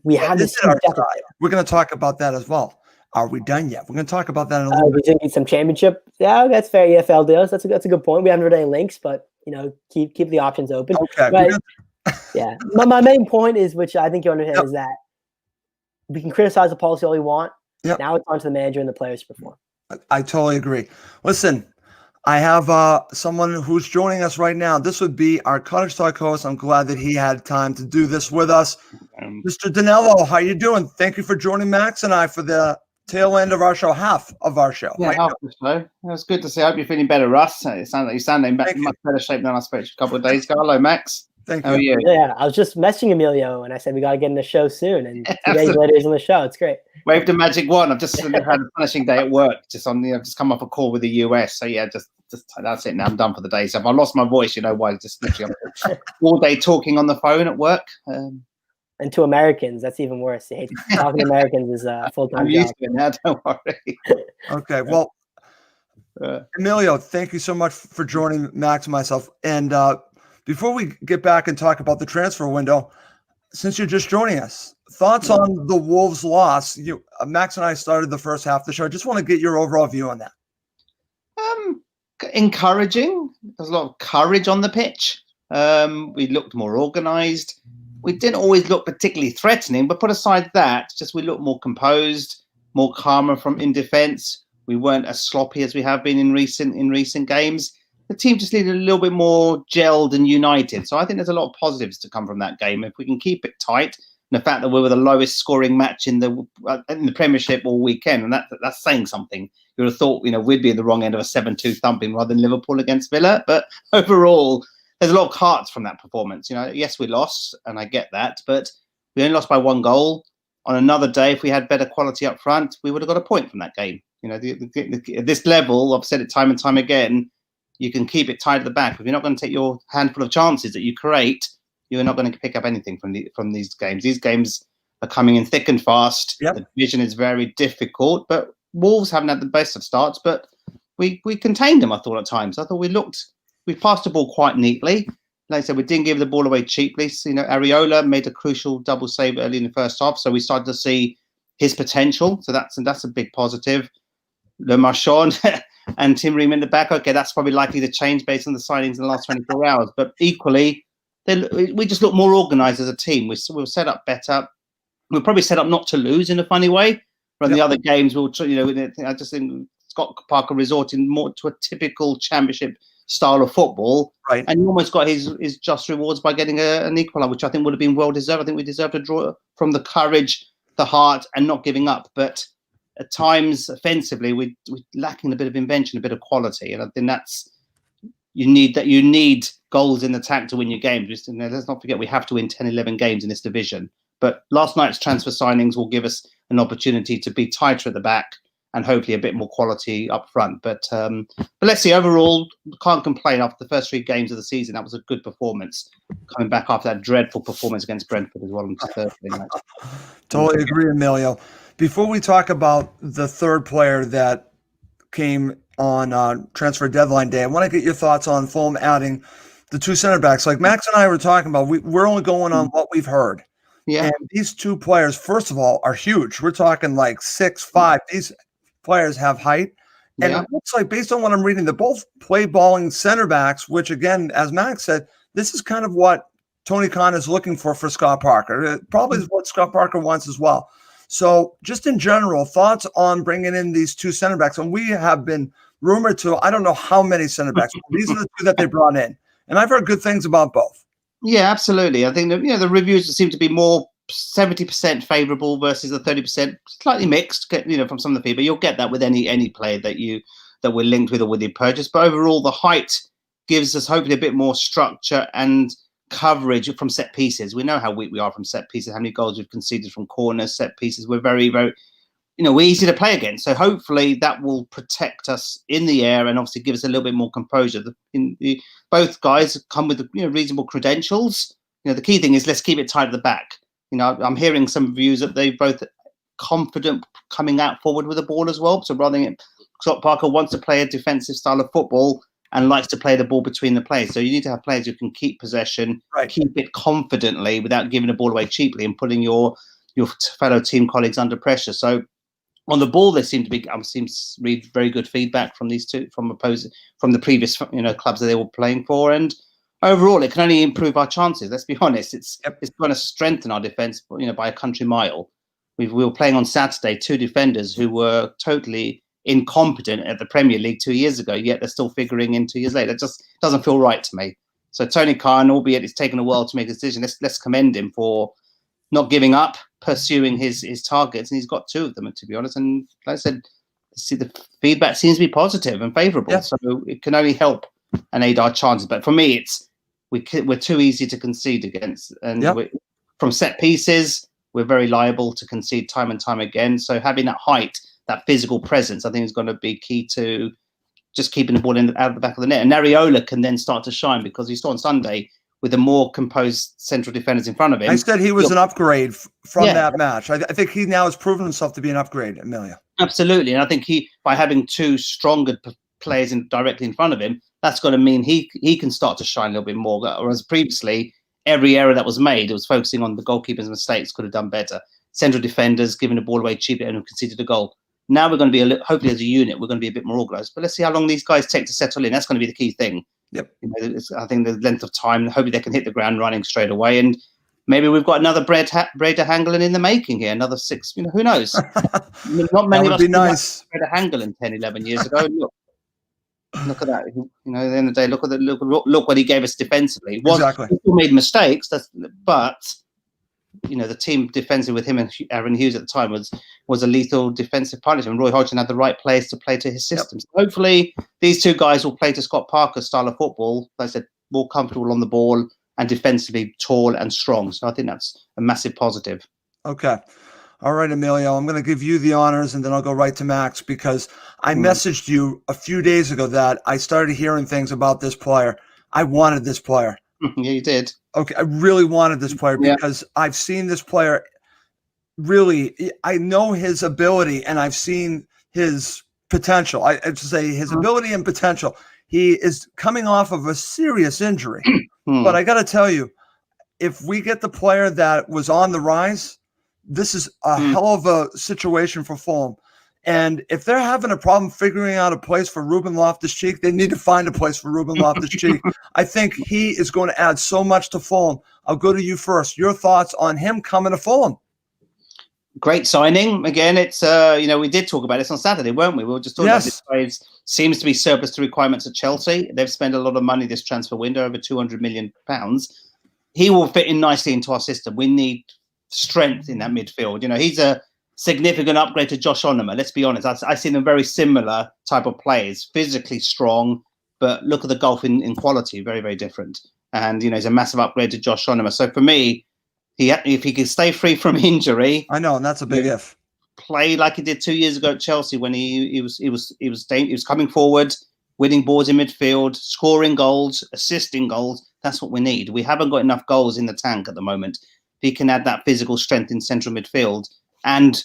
we have this team deficit. We're going to talk about that as well. Are we done yet? We're going to talk about that in a little bit. We do need some championship. Yeah, that's fair. EFL deals. That's a good point. We haven't heard any links, but keep the options open. Okay. But, yeah. My main point is, which I think you understand, is that we can criticize the policy all we want. Yep. Now it's on to the manager and the players to perform. I totally agree. Listen, I have someone who's joining us right now. This would be our Cottage Talk host. I'm glad that he had time to do this with us. Mr. Danello, how you doing? Thank you for joining Max and I for the tail end of our show, half of our show. Yeah, half the show. It was good to see. I hope you're feeling better, Russ. It sounds like you're sounding in much better shape than I spoke to you a couple of days ago. Hello, Max. Thank you. How are you? Yeah, I was just messaging Emilio, and I said we got to get in the show soon. And 2 days later, he's on the show. It's great. Wave the magic wand. I've just had a punishing day at work. Just come off a call with the US. So yeah, just that's it. Now I'm done for the day. So if I lost my voice, you know why? Just literally all day talking on the phone at work. And to Americans, that's even worse. They hate talking to Americans is a full-time I'm used job. to it now. Don't worry. Okay. Well, Emilio, thank you so much for joining Max and myself. And before we get back and talk about the transfer window, since you're just joining us, thoughts on the Wolves' loss? Max and I started the first half of the show. I just want to get your overall view on that. Encouraging. There's a lot of courage on the pitch. We looked more organised. We didn't always look particularly threatening, but put aside that, just we looked more composed, more calmer in defence. We weren't as sloppy as we have been in recent games. The team just needed a little bit more gelled and united. So I think there's a lot of positives to come from that game. If we can keep it tight, and the fact that we were the lowest scoring match in the Premiership all weekend, and that's saying something. You would have thought, we'd be in the wrong end of a 7-2 thumping rather than Liverpool against Villa. But overall, there's a lot of cards from that performance. Yes, we lost, and I get that, but we only lost by 1 goal. On another day, if we had better quality up front, we would have got a point from that game. At this level, I've said it time and time again, you can keep it tight at the back. If you're not going to take your handful of chances that you create, you're not going to pick up anything from these games. These games are coming in thick and fast. Yep. The division is very difficult, but Wolves haven't had the best of starts, but we contained them, I thought, at times. I thought we passed the ball quite neatly. Like I said, we didn't give the ball away cheaply. So, Areola made a crucial double save early in the first half, so we started to see his potential. So that's a big positive. Le Marchand and Tim Ream in the back. Okay, that's probably likely to change based on the signings in the last 24 hours. But equally, we just look more organised as a team. We were set up better. We were probably set up not to lose in a funny way. But in the other games, I just think Scott Parker resorting more to a typical Championship style of football, right? And he almost got his just rewards by getting an equaliser, which I think would have been well deserved. I think we deserved a draw from the courage, the heart, and not giving up. But at times offensively we're lacking a bit of invention, a bit of quality, and I think that's you need goals in attack to win your games. Just, let's not forget we have to win 10, 11 games in this division. But last night's transfer signings will give us an opportunity to be tighter at the back and hopefully a bit more quality up front. But let's see. Overall, can't complain after the first 3 games of the season. That was a good performance. Coming back after that dreadful performance against Brentford as well on Thursday night. Totally agree, Emilio. Before we talk about the third player that came on transfer deadline day, I want to get your thoughts on Fulham adding the 2 center backs. Like Max and I were talking about, we're only going on what we've heard. Yeah. And these 2 players, first of all, are huge. We're talking like 6'5". These players have height. And it looks like, based on what I'm reading, they're both play balling center backs, which, again, as Max said, this is kind of what Tony Khan is looking for Scott Parker. It probably is what Scott Parker wants as well. So just in general, thoughts on bringing in these 2 center backs. And we have been rumored to, I don't know how many center backs, but these are the 2 that they brought in. And I've heard good things about both. Yeah, absolutely. I think that, the reviews seem to be more 70% favourable versus the 30%, slightly mixed. From some of the people, you'll get that with any player that we're linked with or with your purchase. But overall, the height gives us hopefully a bit more structure and coverage from set pieces. We know how weak we are from set pieces, how many goals we've conceded from corners, set pieces. We're very, very, we're easy to play against. So hopefully that will protect us in the air and obviously give us a little bit more composure. Both guys come with reasonable credentials. The key thing is let's keep it tight at the back. I'm hearing some views that they're both confident coming out forward with the ball as well. So rather than Scott Parker wants to play a defensive style of football and likes to play the ball between the players. So you need to have players who can keep possession, keep it confidently without giving the ball away cheaply and putting your fellow team colleagues under pressure. So on the ball, they seem to read very good feedback from these 2, from the previous clubs that they were playing for, and overall it can only improve our chances. Let's be honest, it's going to strengthen our defence, by a country mile. We were playing on Saturday 2 defenders who were totally incompetent at the Premier League 2 years ago, yet they're still figuring in 2 years later. It just doesn't feel right to me. So Tony Khan, albeit it's taken a while to make a decision, let's commend him for not giving up, pursuing his targets, and he's got 2 of them, to be honest. And like I said, the feedback seems to be positive and favourable, so it can only help and aid our chances. But for me, we're too easy to concede against, and from set pieces, we're very liable to concede time and time again. So having that height, that physical presence, I think is going to be key to just keeping the ball out of the back of the net. And Nariola can then start to shine, because you saw on Sunday with the more composed central defenders in front of him. I said he was an upgrade from that match. I think he now has proven himself to be an upgrade, Emilio. Absolutely. And I think by having 2 stronger players directly in front of him, that's going to mean he can start to shine a little bit more. Whereas previously, every error that was made, it was focusing on the goalkeeper's mistakes, could have done better. Central defenders giving the ball away cheaply and conceded a goal. Now we're going to be, hopefully as a unit, we're going to be a bit more organised. But let's see how long these guys take to settle in. That's going to be the key thing. Yep. I think the length of time, hopefully they can hit the ground running straight away. And maybe we've got another Breda Hangelen in the making here, another 6, who knows? Not many of us nice. Breda Hangelen 10, 11 years ago. Look at that. At the end of the day, look what he gave us defensively. Exactly. He still made mistakes, but the team defensively with him and Aaron Hughes at the time was a lethal defensive partnership. And Roy Hodgson had the right players to play to his system. So hopefully these 2 guys will play to Scott Parker's style of football. Like I said, more comfortable on the ball and defensively tall and strong. So I think that's a massive positive. Okay. All right, Emilio, I'm going to give you the honors, and then I'll go right to Max, because I messaged you a few days ago that I started hearing things about this player. I wanted this player. Yeah, you did. Okay, I really wanted this player because I've seen this player really. I know his ability, and I've seen his potential. I should say his ability and potential. He is coming off of a serious injury, but I got to tell you, if we get the player that was on the rise, this is a hell of a situation for Fulham. And if they're having a problem figuring out a place for Ruben Loftus-Cheek, they need to find a place for Ruben Loftus-Cheek. I think he is going to add so much to Fulham. I'll go to you first. Your thoughts on him coming to Fulham? Great signing. Again, it's, we did talk about this on Saturday, weren't we? We were just talking about this guy. Seems to be surplus to requirements at Chelsea. They've spent a lot of money this transfer window, over £200 million. He will fit in nicely into our system. We need strength in that midfield. He's a significant upgrade to Josh Onuma. Let's be honest. I see them very similar type of players, physically strong, but look at the golf in quality, very, very different. And, it's a massive upgrade to Josh Onuma. So for me, if he can stay free from injury, I know, and that's a big if. Play like he did 2 years ago at Chelsea when he was coming forward, winning balls in midfield, scoring goals, assisting goals. That's what we need. We haven't got enough goals in the tank at the moment. If he can add that physical strength in central midfield and,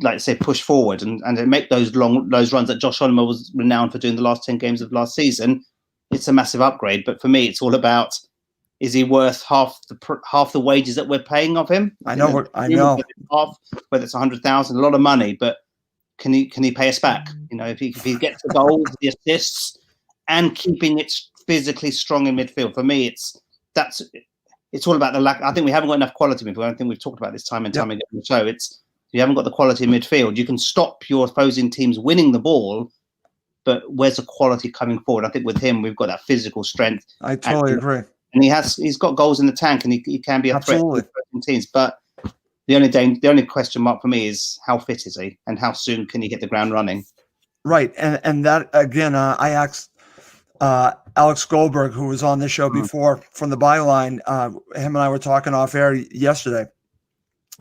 like I say, push forward and make those runs that Josh Onuma was renowned for doing the last 10 games of last season, it's a massive upgrade. But for me, it's all about, is he worth half the wages that we're paying of him? I know. Whether it's 100,000, a lot of money, but can he pay us back? If he gets the goals, the assists, and keeping it physically strong in midfield. For me, it's all about the lack. I think we haven't got enough quality midfield. I think we've talked about this time and time again on the show. You haven't got the quality in midfield. You can stop your opposing teams winning the ball, but where's the quality coming forward? I think with him, we've got that physical strength. I totally agree. And he's got goals in the tank, and he can be a threat to teams. But the only question mark for me is, how fit is he, and how soon can he hit the ground running? Right, and that again, I asked Alex Goldberg, who was on this show before from the Byline. Him and I were talking off air yesterday,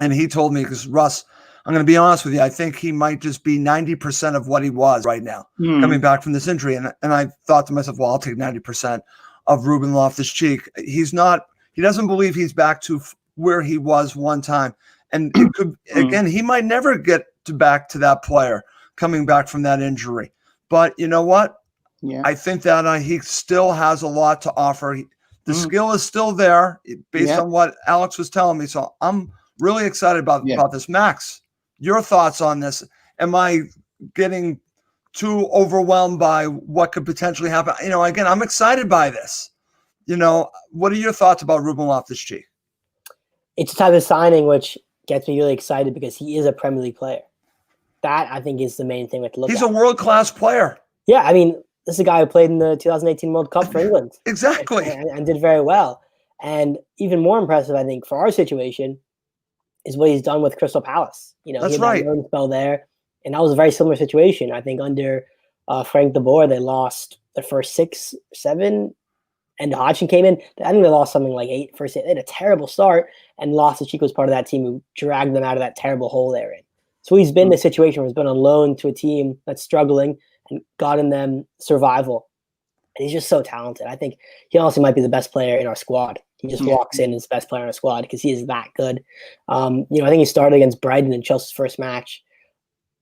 and he told me, because Russ, I'm going to be honest with you, I think he might just be 90% of what he was right now, coming back from this injury. And I thought to myself, well, I'll take 90% of Ruben Loftus-Cheek. He doesn't believe he's back to where he was one time. And it could, again, he might never get back to that player coming back from that injury. But you know what? Yeah. I think that he still has a lot to offer. The skill is still there based on what Alex was telling me. So I'm really excited about this. Max, your thoughts on this? Am I getting too overwhelmed by what could potentially happen? Again, I'm excited by this. What are your thoughts about Ruben Loftus-Cheek? It's a type of signing which gets me really excited because he is a Premier League player. That, I think, is the main thing we have to look at. He's a world-class player. Yeah, I mean, this is a guy who played in the 2018 World Cup for England. Exactly. And did very well. And even more impressive, I think, for our situation, is what he's done with Crystal Palace. That's right. He had that loan spell there, and that was a very similar situation. I think under Frank de Boer, they lost their first 6, 7, and Hodgson came in. I think they lost something like 8 first. They had a terrible start, and Loftus-Cheek was part of that team who dragged them out of that terrible hole they're in. So he's been in a situation where he's been on loan to a team that's struggling and gotten them survival. And he's just so talented. I think he honestly might be the best player in our squad. He just walks in as the best player in our squad because he is that good. I think he started against Brighton in Chelsea's first match.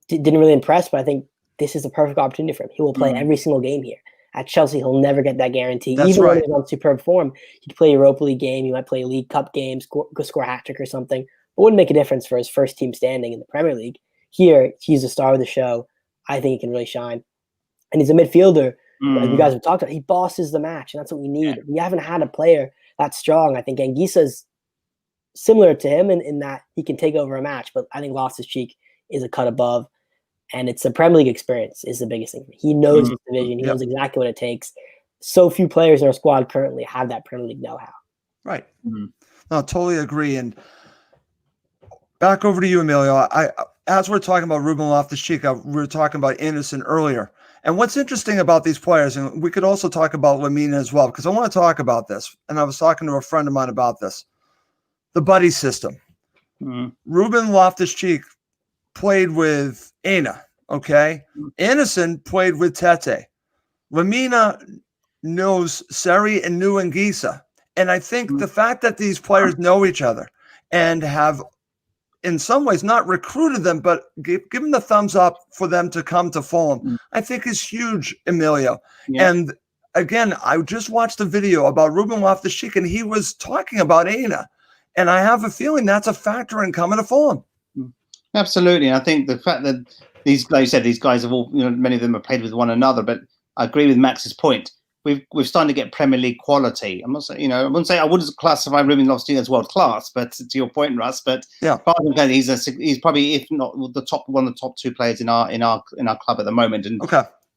Didn't really impress, but I think this is the perfect opportunity for him. He will play every single game here. At Chelsea, he'll never get that guarantee. That's Even right. when he's on superb form, he could play Europa League game. He might play League Cup games, go score a hat trick or something. It wouldn't make a difference for his first team standing in the Premier League. Here, he's the star of the show. I think he can really shine. And he's a midfielder. Like you guys have talked about, he bosses the match, and that's what we need. We haven't had a player that strong. I think Anguissa's similar to him in that he can take over a match, but I think Loftus-Cheek is a cut above, and it's a Premier League experience is the biggest thing. He knows his division. He knows exactly what it takes. So few players in our squad currently have that Premier League know-how. Right. No, totally agree. And back over to you, Emilio. As we're talking about Ruben Loftus-Cheek, we were talking about Anderson earlier. And what's interesting about these players, and we could also talk about Lamina as well, because I want to talk about this. And I was talking to a friend of mine about this. The buddy system. Ruben Loftus-Cheek played with Aina, okay? Anderson played with Tete. Lamina knows Seri and knew Anguissa. And I think the fact that these players know each other and have, in some ways, not recruited them, but given the thumbs up for them to come to Fulham, I think is huge, Emilio. Yeah. And again, I just watched a video about Ruben Loftus-Cheek, and he was talking about Aina. And I have a feeling that's a factor in coming to Fulham. Absolutely. And I think the fact that these, like you said, these guys have all, many of them have played with one another, but I agree with Max's point. We've started to get Premier League quality. I'm not saying, I wouldn't classify Ruben Loftus-Cheek as world class, but to your point, Russ, but yeah, he's probably, if not one of the top 2 players in our club at the moment. And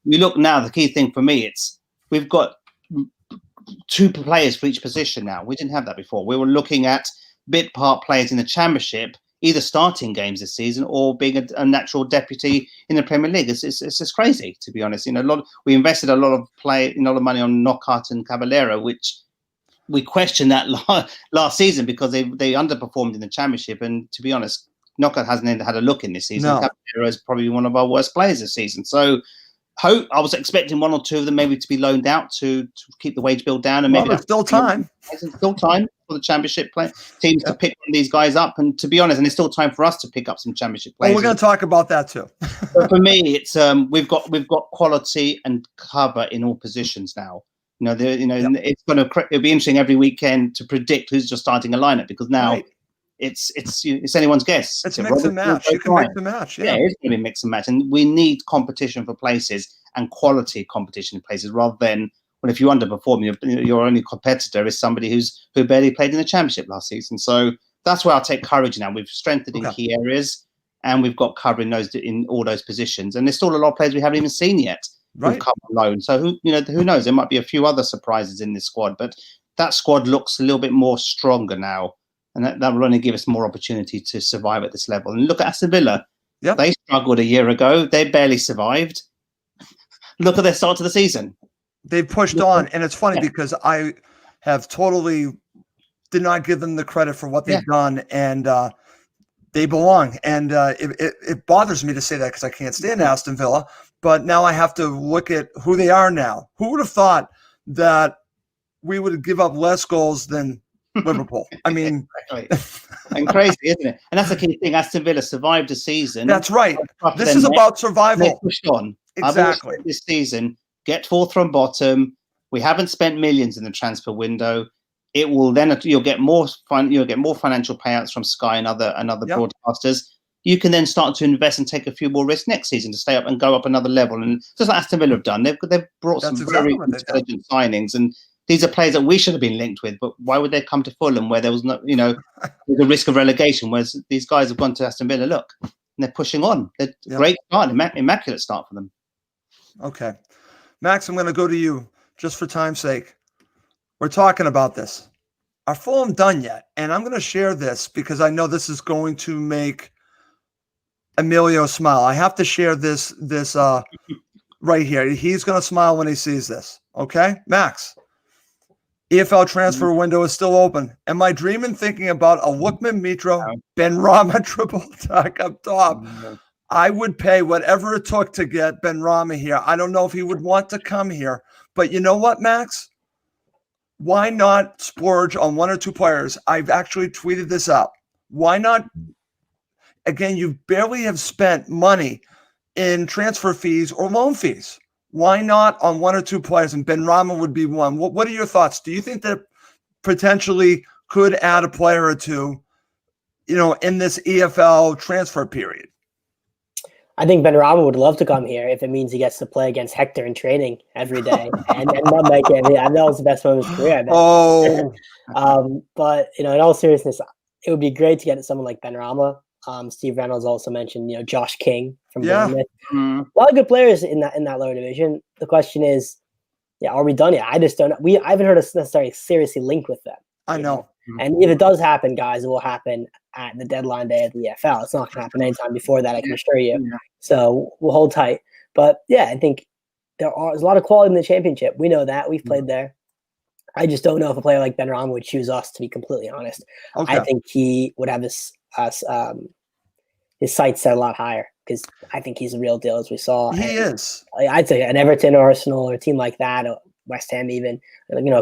we look now, the key thing for me, we've got 2 players for each position now. We didn't have that before. We were looking at bit part players in the Championship either starting games this season or being a natural deputy in the Premier League. It's just crazy, to be honest. We invested a lot of money on Knockaert and Caballero, which we questioned that last season because they underperformed in the Championship. And to be honest, Knockaert hasn't had a look in this season. No. Caballero is probably one of our worst players this season. So I was expecting one or two of them maybe to be loaned out to keep the wage bill down, and maybe there's still time. There's still time for the Championship teams to pick these guys up, and to be honest, and there's still time for us to pick up some Championship players. Well, we're going to talk about that too. But for me, it's we've got quality and cover in all positions now. It's it'll be interesting every weekend to predict who's just starting a lineup, because now it's anyone's guess. It's mix and match. You can mix and match. Yeah, it's going to be mix and match, and we need competition for places and quality competition in places, rather than if you underperform, your only competitor is somebody who barely played in the Championship last season. So that's where I'll take courage now. We've strengthened in key areas, and we've got cover in all those positions. And there's still a lot of players we haven't even seen yet who've come on loan. So who knows? There might be a few other surprises in this squad, but that squad looks a little bit more stronger now, and that will only give us more opportunity to survive at this level. And look at Aston Villa. Yep. They struggled a year ago. They barely survived. Look at their start to the season. They've pushed on, and it's funny because I have totally did not give them the credit for what they've done, and they belong. And it bothers me to say that because I can't stand Aston Villa, but now I have to look at who they are now. Who would have thought that we would give up less goals than Liverpool? I mean, and crazy, isn't it? And that's the key thing. Aston Villa survived the season. That's right. This is about survival. They pushed on. Exactly. This season, get fourth from bottom. We haven't spent millions in the transfer window. It will then you'll get more financial payouts from Sky and other broadcasters. You can then start to invest and take a few more risks next season to stay up and go up another level. And just like Aston Villa have done, they've brought some very intelligent signings, and these are players that we should have been linked with. But why would they come to Fulham where there was no, the risk of relegation? Whereas these guys have gone to Aston Villa. Look, and they're pushing on. They're great start, immaculate start for them. Okay. Max, I'm going to go to you just for time's sake. We're talking about this. Are Fulham done yet? And I'm going to share this because I know this is going to make Emilio smile. I have to share this right here. He's going to smile when he sees this. Okay? Max, EFL transfer window is still open. Am I dreaming thinking about a Lookman Mitro, Benrahma triple attack up top? I would pay whatever it took to get Benrahma here. I don't know if he would want to come here, but you know what, Max? Why not splurge on one or two players? I've actually tweeted this out. Why not? Again, you barely have spent money in transfer fees or loan fees. Why not on one or two players? And Benrahma would be one. What are your thoughts? Do you think that potentially could add a player or two, in this EFL transfer period? I think Benrahma would love to come here if it means he gets to play against Hector in training every day. and not make it. I know it's the best moment of his career. But in all seriousness, it would be great to get someone like Benrahma. Steve Reynolds also mentioned, Josh King from Bournemouth. A lot of good players in that lower division. The question is, are we done yet? I just don't know. I haven't heard us necessarily seriously linked with them. I know. And if it does happen, guys, it will happen at the deadline day of the EFL. It's not going to happen anytime before that, I can assure you. Yeah. So we'll hold tight. But I think there's a lot of quality in the Championship. We know that. We've played there. I just don't know if a player like Benrahma would choose us, to be completely honest. Okay. I think he would have his sights set a lot higher because I think he's a real deal, as we saw. He is. I'd say an Everton, Arsenal, or a team like that, or West Ham even,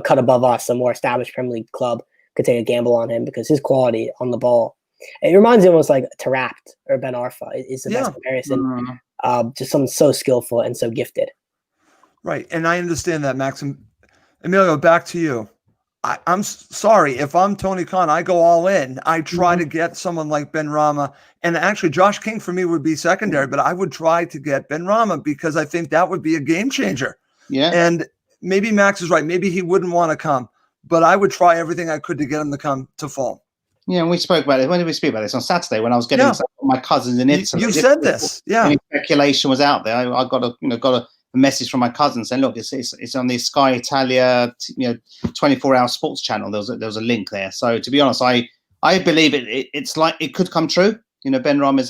cut above us, a more established Premier League club could take a gamble on him because his quality on the ball. It reminds me almost like Tarapt or Ben Arfa is the best comparison. Just someone so skillful and so gifted. Right. And I understand that, Max. Emilio, back to you. I'm sorry. If I'm Tony Khan, I go all in. I try to get someone like Benrahma. And actually, Josh King for me would be secondary, but I would try to get Benrahma because I think that would be a game changer. Yeah. And maybe Max is right. Maybe he wouldn't want to come, but I would try everything I could to get him to come to Fulham. Yeah, and we spoke about it. When did we speak about this? On Saturday when I was getting my cousins in Italy. You said this. Yeah. Any speculation was out there. I got a message from my cousin saying, look, it's on the Sky Italia 24-hour sports channel. There was a link there. So to be honest, I I believe it's like it could come true. You know, Ben Rama is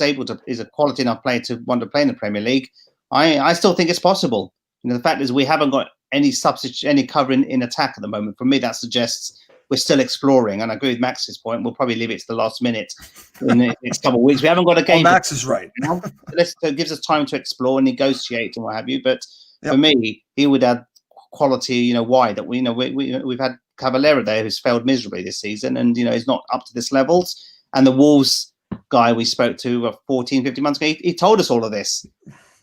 a quality enough player to want to play in the Premier League. I still think it's possible. You know, the fact is we haven't got any substitute, any cover in attack at the moment. For me, that suggests we're still exploring. And I agree with Max's point. We'll probably leave it to the last minute in the next couple of weeks. We haven't got a game. Max is right. It gives us time to explore and negotiate and what have you. But for me, he would add quality. You know, why that we've had Caballero there who's failed miserably this season, and he's not up to this levels. And the Wolves guy we spoke to 14, 15 months ago, he told us all of this.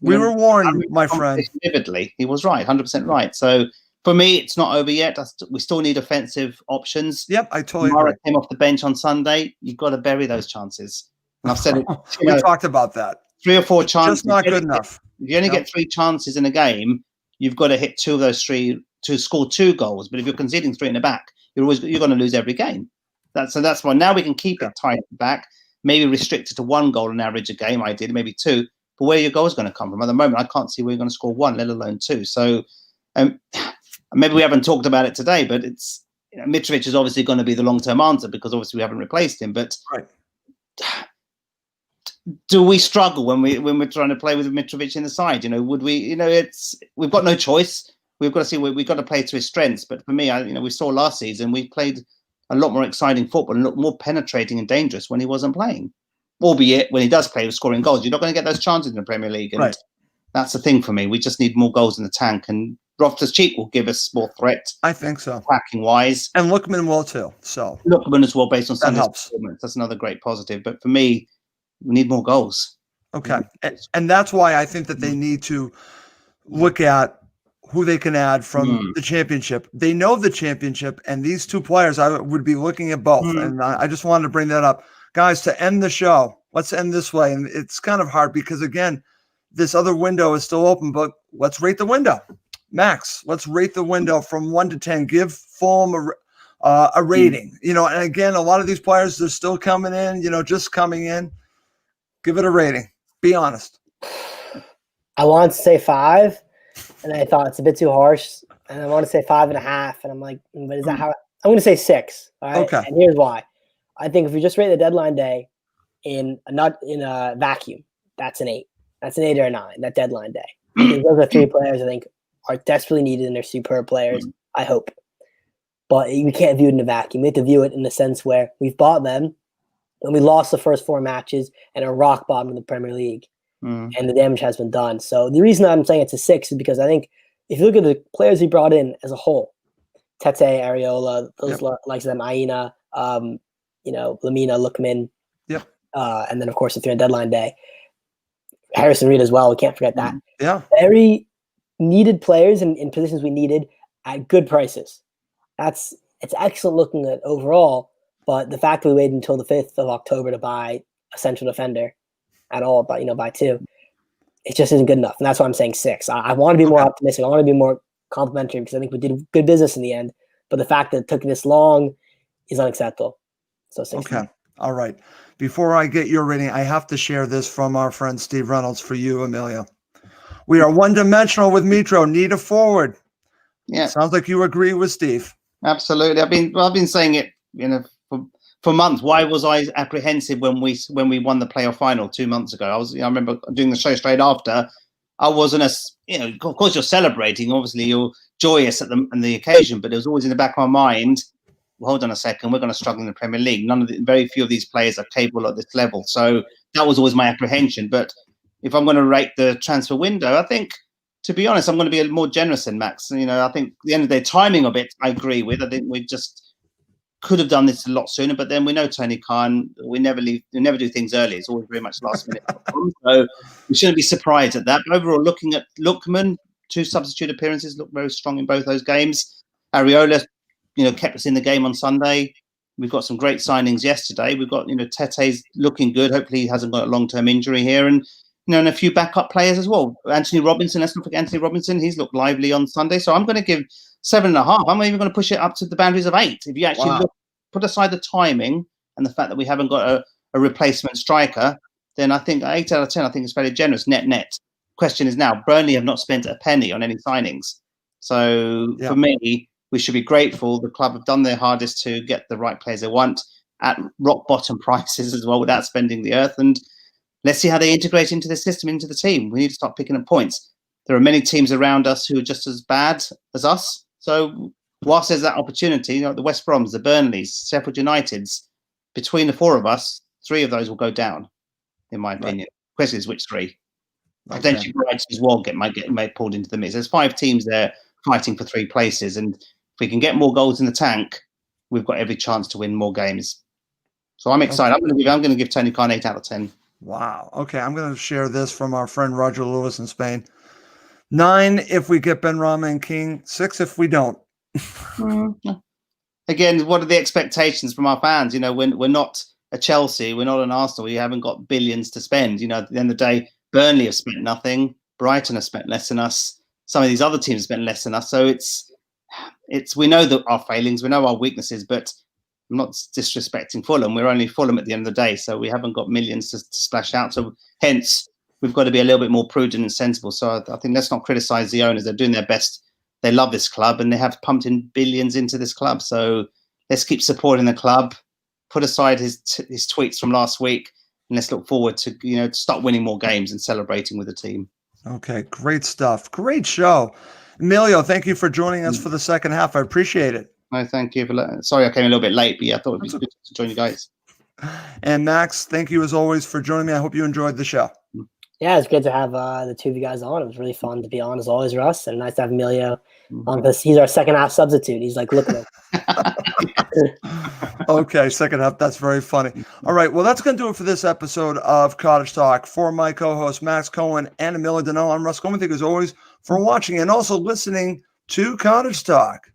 We were warned, my friend. Vividly, he was right, 100% right. So for me, it's not over yet. We still need offensive options. Yep, I totally Mara agree. came off the bench on Sunday. You've got to bury those chances. And I've said it. We talked about that. 3 or 4 chances. Just not good enough. If you only get 3 chances in a game, you've got to hit 2 of those 3 to score 2 goals. But if you're conceding 3 in the back, you're going to lose every game. That's why now we can keep it tight back. Maybe restrict it to 1 goal on average a game. Ideally, maybe 2. But where your goal is going to come from? At the moment, I can't see where you're going to score 1, let alone 2. So maybe we haven't talked about it today, but it's Mitrovic is obviously going to be the long-term answer because obviously we haven't replaced him. But do we struggle when we're trying to play with Mitrovic in the side? Would we? We've got no choice. We've got to see we've got to play to his strengths. But for me, we saw last season we played a lot more exciting football and a lot more penetrating and dangerous when he wasn't playing. Albeit when he does play, with scoring goals, you're not going to get those chances in the Premier League. And that's the thing for me. We just need more goals in the tank, and Loftus-Cheek will give us more threat. I think so, attacking wise, and Lookman will too. So Lookman as well, based on Sunday's performance. That's another great positive. But for me, we need more goals. Okay, and that's why I think that they need to look at who they can add from the championship. They know the championship, and these 2 players, I would be looking at both. And I just wanted to bring that up. Guys, to end the show, let's end this way. And it's kind of hard because, again, this other window is still open, but let's rate the window. Max, let's rate the window from 1 to 10. Give Fulham a rating. And again, a lot of these players, they're still coming in, just coming in. Give it a rating. Be honest. I want to say 5, and I thought it's a bit too harsh. And I want to say 5.5, and I'm like, but is that how? I'm going to say 6. All right? Okay. And here's why. I think if we just rate the deadline day in a vacuum, that's an 8. That's an 8 or a 9. That deadline day. Because those are 3 players I think are desperately needed, and they're superb players. I hope, but we can't view it in a vacuum. We have to view it in the sense where we've bought them, and we lost the first 4 matches and are rock bottom in the Premier League, and the damage has been done. So the reason I'm saying it's a 6 is because I think if you look at the players we brought in as a whole, Tete, Areola, those likes of them, Aina. Lamina, Lookman, and then of course the 3 on deadline day, Harrison Reed as well. We can't forget that. Yeah, very needed players in positions we needed at good prices. It's excellent looking at overall, but the fact that we waited until the 5th of October to buy a central defender at all, but buy 2, it just isn't good enough, and that's why I'm saying 6. I want to be more optimistic. I want to be more complimentary because I think we did good business in the end, but the fact that it took this long is unacceptable. So 6. Okay. All right. Before I get your rating, I have to share this from our friend Steve Reynolds for you, Amelia. We are one-dimensional with Mitro. Need a forward. Yeah. Sounds like you agree with Steve. Absolutely. I've been saying it, for months. Why was I apprehensive when we won the playoff final 2 months ago? I remember doing the show straight after. I wasn't of course you're celebrating. Obviously you're joyous at the occasion, but it was always in the back of my mind. Hold on a second, we're going to struggle in the Premier League. Very few of these players are capable at this level. So that was always my apprehension. But if I'm going to rate the transfer window, I think, to be honest, I'm going to be more generous than Max. I think at the end of the day, timing of it, I agree with. I think we just could have done this a lot sooner. But then we know Tony Khan. We never do things early. It's always very much last minute. So we shouldn't be surprised at that. But overall, looking at Lookman, 2 substitute appearances, looked very strong in both those games. Areola, kept us in the game on Sunday. We've got some great signings yesterday. We've got, Tete's looking good. Hopefully he hasn't got a long-term injury here. And, and a few backup players as well. Anthony Robinson, let's not forget Anthony Robinson. He's looked lively on Sunday. So I'm going to give 7.5. I'm even going to push it up to the boundaries of 8. If you actually put aside the timing and the fact that we haven't got a replacement striker, then I think 8 out of 10, I think it's fairly generous net. Question is now, Burnley have not spent a penny on any signings. So for me, we should be grateful. The club have done their hardest to get the right players they want. at rock bottom prices as well without spending the earth. And let's see how they integrate into the system, into the team. We need to start picking up points. There are many teams around us who are just as bad as us. So whilst there's that opportunity, the West Broms, the Burnleys, Sheffield Uniteds, between the 4 of us, 3 of those will go down, in my opinion. The question is which 3. Potentially Brighton as well might get pulled into the mix. There's 5 teams there fighting for 3 places, and if we can get more goals in the tank, we've got every chance to win more games. So I'm excited. I'm going to give Tony Khan 8 out of 10. Wow. Okay, I'm going to share this from our friend Roger Lewis in Spain. 9 if we get Benrahma and King. 6 if we don't. Again, what are the expectations from our fans? We're not a Chelsea, we're not an Arsenal. We haven't got billions to spend. At the end of the day, Burnley have spent nothing. Brighton have spent less than us. Some of these other teams have spent less than us. So it's we know that our failings, we know our weaknesses, but I'm not disrespecting Fulham. We're only Fulham at the end of the day, so we haven't got millions to splash out. So hence, we've got to be a little bit more prudent and sensible. So I think let's not criticize the owners. They're doing their best. They love this club and they have pumped in billions into this club. So let's keep supporting the club. Put aside his tweets from last week, and let's look forward to start winning more games and celebrating with the team. Okay, great stuff. Great show. Emilio, thank you for joining us for the second half. I appreciate it. No, thank you. Sorry I came a little bit late, but yeah, I thought it'd be good to join you guys. And Max, thank you as always for joining me. I hope you enjoyed the show. Yeah, it's good to have the 2 of you guys on. It was really fun to be on as always, Russ, and nice to have Emilio on because he's our second half substitute. He's like, look at him. Okay, second half. That's very funny. All right, well, that's going to do it for this episode of Cottage Talk. For my co-hosts, Max Cohen and Emilio Donnell, I'm Russ Cohen. Thank you as always for watching and also listening to Cottage Talk.